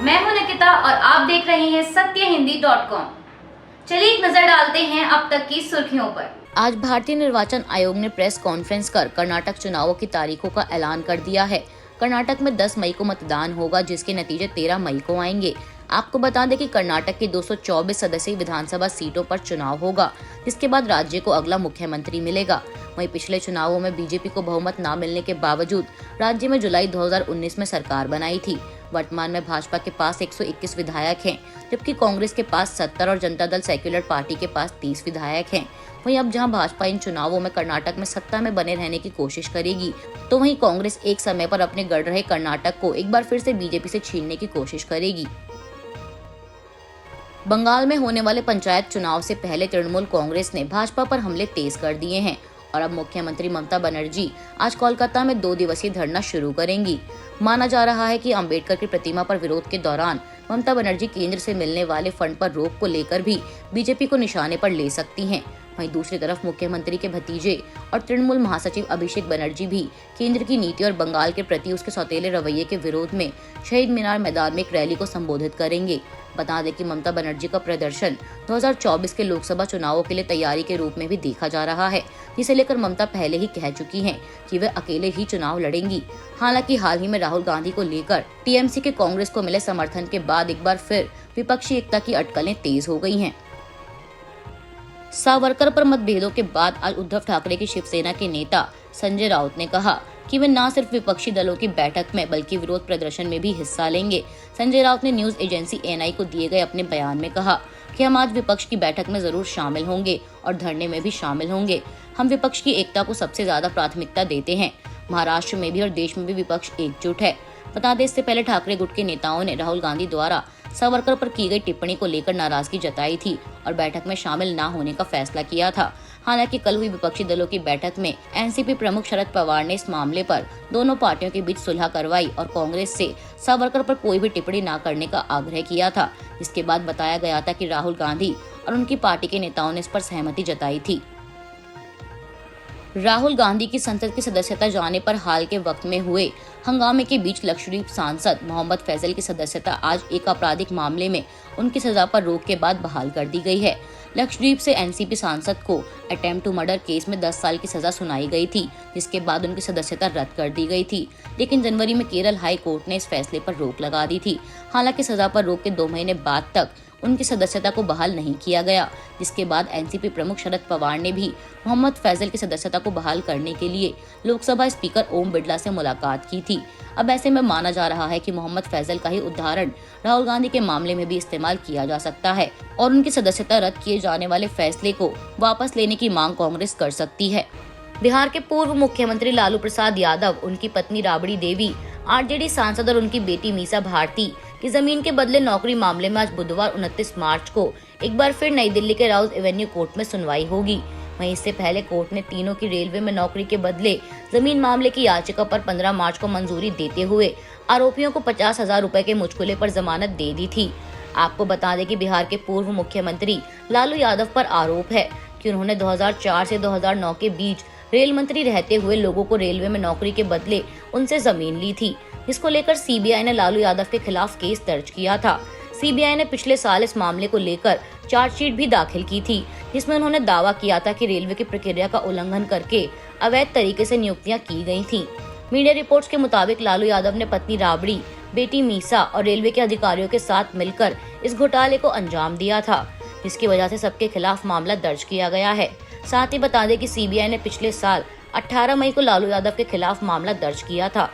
मैं हूं निकिता और आप देख रहे हैं सत्यहिंदी.com। चलिए एक नजर डालते हैं अब तक की सुर्खियों पर। आज भारतीय निर्वाचन आयोग ने प्रेस कॉन्फ्रेंस कर कर्नाटक चुनावों की तारीखों का ऐलान कर दिया है। कर्नाटक में 10 मई को मतदान होगा, जिसके नतीजे 13 मई को आएंगे। आपको बता दें कि कर्नाटक की 224 सदस्यीय विधानसभा सीटों पर चुनाव होगा, जिसके बाद राज्य को अगला मुख्यमंत्री मिलेगा। वहीं पिछले चुनावों में बीजेपी को बहुमत न मिलने के बावजूद राज्य में जुलाई 2019 में सरकार बनाई थी। वर्तमान में भाजपा के पास 121 विधायक हैं, जबकि कांग्रेस के पास 70 और जनता दल सेक्युलर पार्टी के पास 30 विधायक हैं। वहीं अब जहां भाजपा इन चुनावों में कर्नाटक में सत्ता में बने रहने की कोशिश करेगी, तो वहीं कांग्रेस एक समय पर अपने गढ़ रहे कर्नाटक को एक बार फिर से बीजेपी से छीनने की कोशिश करेगी। बंगाल में होने वाले पंचायत चुनाव से पहले तृणमूल कांग्रेस ने भाजपा पर हमले तेज कर दिए हैं और अब मुख्यमंत्री ममता बनर्जी आज कोलकाता में 2 दिवसीय धरना शुरू करेंगी। माना जा रहा है कि अंबेडकर की प्रतिमा पर विरोध के दौरान ममता बनर्जी केंद्र से मिलने वाले फंड पर रोक को लेकर भी बीजेपी को निशाने पर ले सकती हैं। वहीं दूसरी तरफ मुख्यमंत्री के भतीजे और तृणमूल महासचिव अभिषेक बनर्जी भी केंद्र की नीति और बंगाल के प्रति उसके सौतेले रवैये के विरोध में शहीद मीनार मैदान में एक रैली को संबोधित करेंगे। बता दें कि ममता बनर्जी का प्रदर्शन 2024 के लोकसभा चुनावों के लिए तैयारी के रूप में भी देखा जा रहा है, जिसे लेकर ममता पहले ही कह चुकी हैं कि वे अकेले ही चुनाव लड़ेंगी। हालांकि हाल ही में राहुल गांधी को लेकर टीएमसी के कांग्रेस को मिले समर्थन के बाद एक बार फिर विपक्षी एकता की अटकलें तेज हो गई हैं। सावरकर पर मतभेदों के बाद आज उद्धव ठाकरे की शिवसेना के नेता संजय राउत ने कहा कि वे न सिर्फ विपक्षी दलों की बैठक में बल्कि विरोध प्रदर्शन में भी हिस्सा लेंगे। संजय राउत ने न्यूज एजेंसी एएनआई को दिए गए अपने बयान में कहा कि हम आज विपक्ष की बैठक में जरूर शामिल होंगे और धरने में भी शामिल होंगे। हम विपक्ष की एकता को सबसे ज्यादा प्राथमिकता देते हैं। महाराष्ट्र में भी और देश में भी विपक्ष एकजुट है। बता दें, इससे पहले ठाकरे गुट के नेताओं ने राहुल गांधी द्वारा सावरकर पर की गई टिप्पणी को लेकर नाराजगी जताई थी और बैठक में शामिल न होने का फैसला किया था। हालांकि कल हुई विपक्षी दलों की बैठक में एनसीपी प्रमुख शरद पवार ने इस मामले पर दोनों पार्टियों के बीच सुलह करवाई और कांग्रेस से सावरकर पर कोई भी टिप्पणी न करने का आग्रह किया था। इसके बाद बताया गया था कि राहुल गांधी और उनकी पार्टी के नेताओं ने इस पर सहमति जताई थी। राहुल गांधी की संसद की सदस्यता जाने पर हाल के वक्त में हुए हंगामे के बीच लक्षद्वीप सांसद मोहम्मद फैजल की सदस्यता आज एक आपराधिक मामले में उनकी सजा पर रोक के बाद बहाल कर दी गई है। लक्षद्वीप से एनसीपी सांसद को अटेम्प्ट टू मर्डर केस में 10 साल की सजा सुनाई गई थी, जिसके बाद उनकी सदस्यता रद्द कर दी गई थी। लेकिन जनवरी में केरल हाई कोर्ट ने इस फैसले पर रोक लगा दी थी। हालांकि सजा पर रोक के 2 महीने बाद तक उनकी सदस्यता को बहाल नहीं किया गया, जिसके बाद एनसीपी प्रमुख शरद पवार ने भी मोहम्मद फैजल की सदस्यता को बहाल करने के लिए लोकसभा स्पीकर ओम बिरला से मुलाकात की थी। अब ऐसे में माना जा रहा है कि मोहम्मद फैजल का ही उदाहरण राहुल गांधी के मामले में भी इस्तेमाल किया जा सकता है और उनकी सदस्यता रद्द किए जाने वाले फैसले को वापस लेने की मांग कांग्रेस कर सकती है। बिहार के पूर्व मुख्यमंत्री लालू प्रसाद यादव, उनकी पत्नी राबड़ी देवी, आरजेडी सांसद और उनकी बेटी मीसा भारती की जमीन के बदले नौकरी मामले में आज बुधवार 29 मार्च को एक बार फिर नई दिल्ली के राउज एवेन्यू कोर्ट में सुनवाई होगी। वहीं इससे पहले कोर्ट ने तीनों की रेलवे में नौकरी के बदले जमीन मामले की याचिका पर 15 मार्च को मंजूरी देते हुए आरोपियों को 50,000 रुपए के मुचकुले पर जमानत दे दी थी। आपको बता दें कि बिहार के पूर्व मुख्यमंत्री लालू यादव पर आरोप है कि उन्होंने 2004 से 2009 के बीच रेल मंत्री रहते हुए लोगों को रेलवे में नौकरी के बदले उनसे जमीन ली थी, जिसको लेकर सीबीआई ने लालू यादव के खिलाफ केस दर्ज किया था। सीबीआई ने पिछले साल इस मामले को लेकर चार्जशीट भी दाखिल की थी, जिसमें उन्होंने दावा किया था कि रेलवे की प्रक्रिया का उल्लंघन करके अवैध तरीके से नियुक्तियां की गई थीं। मीडिया रिपोर्ट्स के मुताबिक लालू यादव ने पत्नी राबड़ी, बेटी मीसा और रेलवे के अधिकारियों के साथ मिलकर इस घोटाले को अंजाम दिया था, जिसकी वजह से सबके खिलाफ मामला दर्ज किया गया है। साथ ही बता दें कि सीबीआई ने पिछले साल 18 मई को लालू यादव के खिलाफ मामला दर्ज किया था।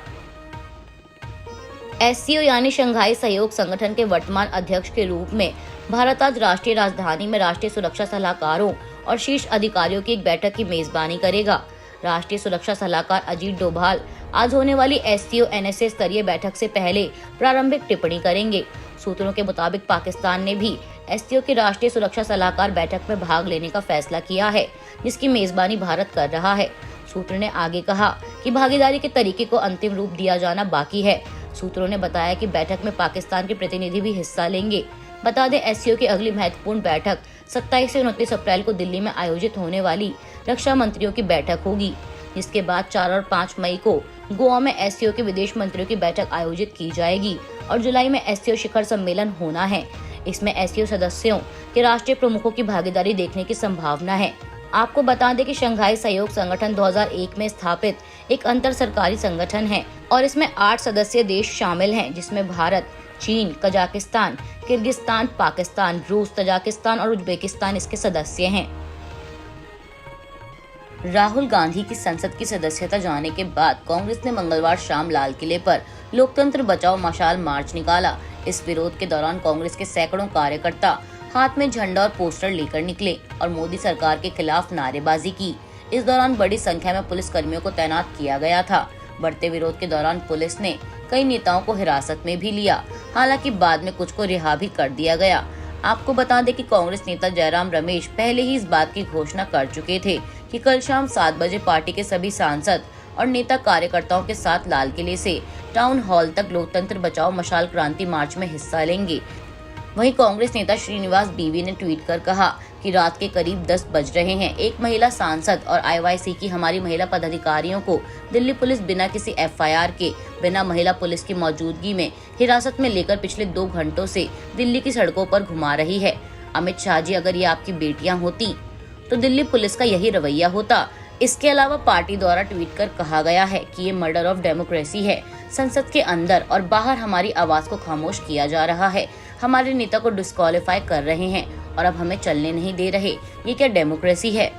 एससीओ यानी शंघाई सहयोग संगठन के वर्तमान अध्यक्ष के रूप में भारत आज राष्ट्रीय राजधानी में राष्ट्रीय सुरक्षा सलाहकारों और शीर्ष अधिकारियों की एक बैठक की मेजबानी करेगा। राष्ट्रीय सुरक्षा सलाहकार अजीत डोभाल आज होने वाली एससीओ एनएसए स्तरीय बैठक से पहले प्रारंभिक टिप्पणी करेंगे। सूत्रों के मुताबिक पाकिस्तान ने भी एससीओ की राष्ट्रीय सुरक्षा सलाहकार बैठक में भाग लेने का फैसला किया है, जिसकी मेजबानी भारत कर रहा है। सूत्र ने आगे कहा कि भागीदारी के तरीके को अंतिम रूप दिया जाना बाकी है। सूत्रों ने बताया कि बैठक में पाकिस्तान के प्रतिनिधि भी हिस्सा लेंगे। बता दें, एससीओ की अगली महत्वपूर्ण बैठक 27 से 29 अप्रैल को दिल्ली में आयोजित होने वाली रक्षा मंत्रियों की बैठक होगी, जिसके बाद 4 और 5 मई को गोवा में एससीओ के विदेश मंत्रियों की बैठक आयोजित की जाएगी और जुलाई में एससीओ शिखर सम्मेलन होना है। इसमें एससीओ सदस्यों के राष्ट्रीय प्रमुखों की भागीदारी देखने की संभावना है। आपको बता दें कि शंघाई सहयोग संगठन 2001 में स्थापित एक अंतर सरकारी संगठन है और इसमें 8 सदस्य देश शामिल हैं, जिसमें भारत, चीन, कजाकिस्तान, किर्गिस्तान, पाकिस्तान, रूस, तजाकिस्तान और उज्बेकिस्तान इसके सदस्य हैं। राहुल गांधी की संसद की सदस्यता जाने के बाद कांग्रेस ने मंगलवार शाम लाल किले पर लोकतंत्र बचाओ मशाल मार्च निकाला। इस विरोध के दौरान कांग्रेस के सैकड़ों कार्यकर्ता हाथ में झंडा और पोस्टर लेकर निकले और मोदी सरकार के खिलाफ नारेबाजी की। इस दौरान बड़ी संख्या में पुलिस कर्मियों को तैनात किया गया था। बढ़ते विरोध के दौरान पुलिस ने कई नेताओं को हिरासत में भी लिया, हालांकि बाद में कुछ को रिहा भी कर दिया गया। आपको बता दें कि कांग्रेस नेता जयराम रमेश पहले ही इस बात की घोषणा कर चुके थे कि कल शाम 7 बजे पार्टी के सभी सांसद और नेता कार्यकर्ताओं के साथ लाल किले से टाउन हॉल तक लोकतंत्र बचाओ मशाल क्रांति मार्च में हिस्सा लेंगे। वहीं कांग्रेस नेता श्रीनिवास बीवी ने ट्वीट कर कहा कि रात के करीब 10 बज रहे हैं। एक महिला सांसद और आईवाईसी की हमारी महिला पदाधिकारियों को दिल्ली पुलिस बिना किसी एफआईआर के, बिना महिला पुलिस की मौजूदगी में हिरासत में लेकर पिछले 2 घंटों से दिल्ली की सड़कों पर घुमा रही है। अमित शाह जी, अगर ये आपकी बेटियां होती तो दिल्ली पुलिस का यही रवैया होता। इसके अलावा पार्टी द्वारा ट्वीट कर कहा गया है कि ये मर्डर ऑफ डेमोक्रेसी है। संसद के अंदर और बाहर हमारी आवाज को खामोश किया जा रहा है। हमारे नेता को डिस्क्वालीफाई कर रहे हैं और अब हमें चलने नहीं दे रहे। ये क्या डेमोक्रेसी है?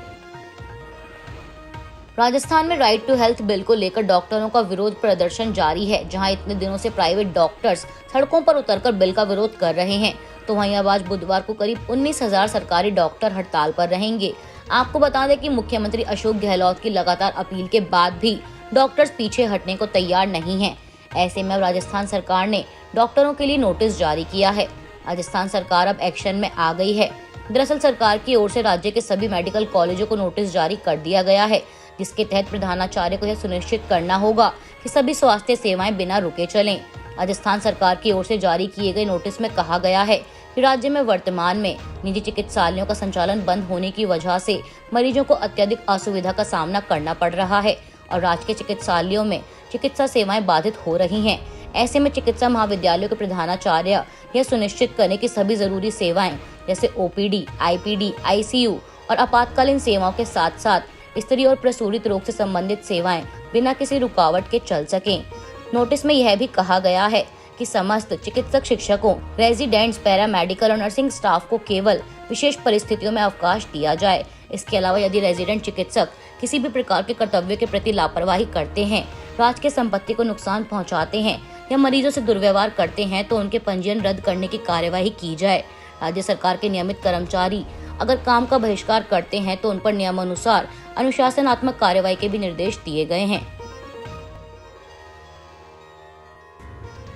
राजस्थान में राइट टू हेल्थ बिल को लेकर डॉक्टरों का विरोध प्रदर्शन जारी है। जहां इतने दिनों से प्राइवेट डॉक्टर्स सड़कों पर उतरकर बिल का विरोध कर रहे हैं, तो वहीं अब आज बुधवार को करीब 19,000 सरकारी डॉक्टर हड़ताल पर रहेंगे। आपको बता दें कि मुख्यमंत्री अशोक गहलोत की लगातार अपील के बाद भी डॉक्टर्स पीछे हटने को तैयार नहीं हैं। ऐसे में अब राजस्थान सरकार ने डॉक्टरों के लिए नोटिस जारी किया है। राजस्थान सरकार अब एक्शन में आ गई है। दरअसल सरकार की ओर से राज्य के सभी मेडिकल कॉलेजों को नोटिस जारी कर दिया गया है, जिसके तहत प्रधानाचार्य को यह सुनिश्चित करना होगा कि सभी स्वास्थ्य सेवाएं बिना रुके चलें। राजस्थान सरकार की ओर से जारी किए गए नोटिस में कहा गया है कि राज्य में वर्तमान में निजी चिकित्सालयों का संचालन बंद होने की वजह से मरीजों को अत्यधिक असुविधा का सामना करना पड़ रहा है और राज्य के चिकित्सालयों में चिकित्सा सेवाएं बाधित हो रही हैं। ऐसे में चिकित्सा महाविद्यालयों के प्रधानाचार्य यह सुनिश्चित करें कि सभी जरूरी सेवाएं जैसे ओपीडी, आईपीडी, आईसीयू और आपातकालीन सेवाओं के साथ साथ स्त्री और प्रसूतित रोग से संबंधित सेवाएं बिना किसी रुकावट के चल सकें। नोटिस में यह भी कहा गया है कि समस्त चिकित्सक शिक्षकों, रेजिडेंट्स, पैरामेडिकल और नर्सिंग स्टाफ को केवल विशेष परिस्थितियों में अवकाश दिया जाए। इसके अलावा यदि रेजिडेंट चिकित्सक किसी भी प्रकार के कर्तव्य के प्रति लापरवाही करते हैं, राज्य की संपत्ति को नुकसान पहुंचाते हैं या मरीजों से दुर्व्यवहार करते हैं तो उनके पंजीयन रद्द करने की कार्यवाही की जाए। राज्य सरकार के नियमित कर्मचारी अगर काम का बहिष्कार करते हैं तो उन पर नियमानुसार अनुशासनात्मक कार्यवाही के भी निर्देश दिए गए हैं।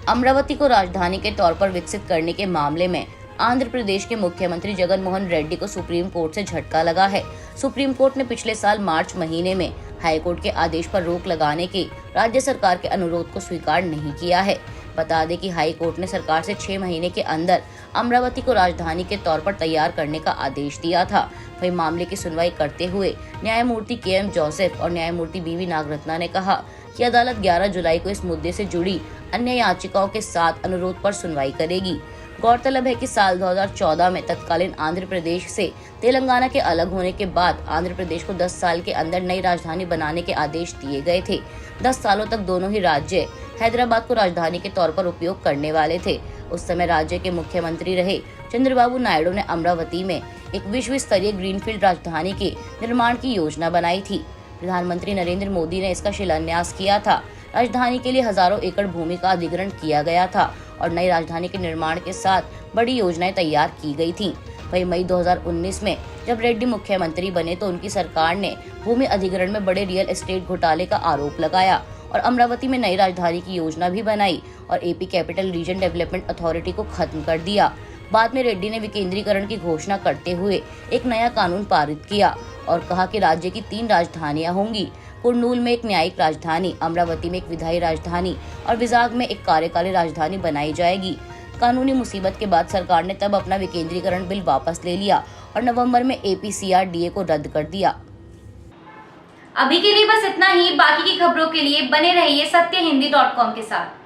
अमरावती को राजधानी के तौर पर विकसित करने के मामले में आंध्र प्रदेश के मुख्यमंत्री जगन मोहन रेड्डी को सुप्रीम कोर्ट से झटका लगा है। सुप्रीम कोर्ट ने पिछले साल मार्च महीने में हाईकोर्ट के आदेश पर रोक लगाने के राज्य सरकार के अनुरोध को स्वीकार नहीं किया है। बता दें कि हाई कोर्ट ने सरकार से 6 महीने के अंदर अमरावती को राजधानी के तौर पर तैयार करने का आदेश दिया था। वहीं मामले की सुनवाई करते हुए न्यायमूर्ति KM जोसेफ और न्यायमूर्ति BV नागरत्ना ने कहा कि अदालत 11 जुलाई को इस मुद्दे से जुड़ी अन्य याचिकाओं के साथ अनुरोध पर सुनवाई करेगी। गौरतलब है कि साल 2014 में तत्कालीन आंध्र प्रदेश से तेलंगाना के अलग होने के बाद आंध्र प्रदेश को 10 साल के अंदर नई राजधानी बनाने के आदेश दिए गए थे। 10 सालों तक दोनों ही राज्य हैदराबाद को राजधानी के तौर पर उपयोग करने वाले थे। उस समय राज्य के मुख्यमंत्री रहे चंद्रबाबू नायडू ने अमरावती में एक विश्व स्तरीय ग्रीनफील्ड राजधानी के निर्माण की योजना बनाई थी। प्रधानमंत्री नरेंद्र मोदी ने इसका शिलान्यास किया था। राजधानी के लिए हजारों एकड़ भूमि का अधिग्रहण किया गया था और नई राजधानी के निर्माण के साथ बड़ी योजनाएं तैयार की गई थीं। वहीं मई 2019 में जब रेड्डी मुख्यमंत्री बने तो उनकी सरकार ने भूमि अधिग्रहण में बड़े रियल एस्टेट घोटाले का आरोप लगाया और अमरावती में नई राजधानी की योजना भी बनाई और AP capital region development authority को खत्म कर दिया। बाद में रेड्डी ने विकेंद्रीकरण की घोषणा करते हुए एक नया कानून पारित किया और कहा कि राज्य की 3 राजधानियां होंगी। कुर्नूल में एक न्यायिक राजधानी, अमरावती में एक विधायी राजधानी और विजाग में एक कार्यकारी राजधानी बनाई जाएगी। कानूनी मुसीबत के बाद सरकार ने तब अपना विकेंद्रीकरण बिल वापस ले लिया और नवंबर में APCRDA को रद्द कर दिया। अभी के लिए बस इतना ही। बाकी की खबरों के लिए बने रहिए सत्यहिंदी.com के साथ।